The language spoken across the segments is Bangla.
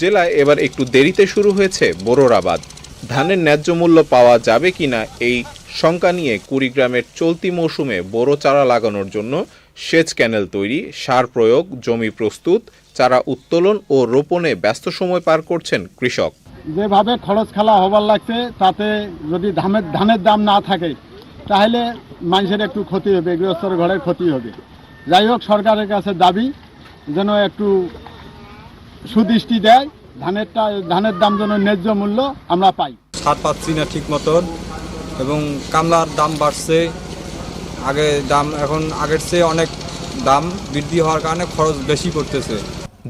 জেলায় এবার একটু দেরিতে শুরু হয়েছে বোরোর আবাদ। ধানের ন্যায্য মূল্য পাওয়া যাবে কিনা এই শঙ্কা নিয়ে কুড়িগ্রামের চলতি মৌসুমে বোরো চারা লাগানোর জন্য সেচ ক্যানেল তৈরি, সার প্রয়োগ, জমি প্রস্তুত, চারা উত্তোলন ও রোপণে ব্যস্ত সময় পার করছেন কৃষক। যেভাবে খরচ খেলা হবার লাগছে তাতে যদি ধানের দাম না থাকে তাহলে মানুষের একটু ক্ষতি হবে, গৃহস্থর ঘরের ক্ষতি হবে। যাই হোক, সরকারের কাছে দাবি যেন একটু সুদৃষ্টি দেয়, ধানের দাম যেন ন্যায্য মূল্য আমরা পাই। সার পাচ্ছি না ঠিক মতন এবং কামলার দাম বাড়ছে। এখন আগের চেয়ে অনেক দাম বৃদ্ধি হওয়ার কারণে খরচ বেশি পড়তেছে।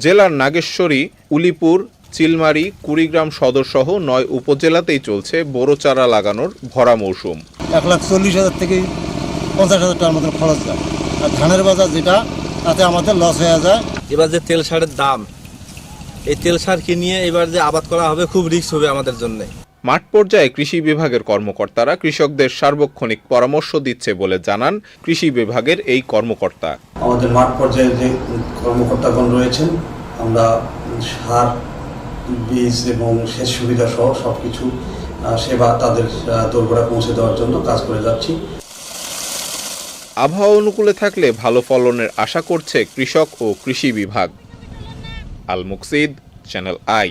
জেলার নাগেশ্বরী, উলিপুর, চিলমারি, কুড়িগ্রাম সদর সহ ৯ উপজেলাতেই চলছে বোরো চারা লাগানোর ভরা মৌসুম। 1,40,000 থেকে 50,000 টাকার মতন খরচ যায়। আর ধানের বাজার যেটা, তাতে আমাদের লস হয়ে যায়। এবার যে তেল সারের দাম, এই তেল সার কিনিয়ে এবার যে আবাদ করা হবে খুব রিস্ক হবে আমাদের জন্য। মাঠ পর্যায়ে কৃষি বিভাগের কর্মকর্তারা কৃষকদের সার্বক্ষণিক পরামর্শ দিচ্ছে বলে জানান কৃষি বিভাগের এই কর্মকর্তা। আমাদের মাঠ পর্যায়ে যে কর্মকর্তাগণ রয়েছেন, আমরা সার, বীজ এবং সেচ সুবিধা সহ সবকিছু সেবা তাদের দোরগোড়ায় পৌঁছে দেওয়ার জন্য কাজ করে যাচ্ছি। আবহাওয়া অনুকূলে থাকলে ভালো ফলনের আশা করছে কৃষক ও কৃষি বিভাগ। আল মুকসিদ, চ্যানেল আই।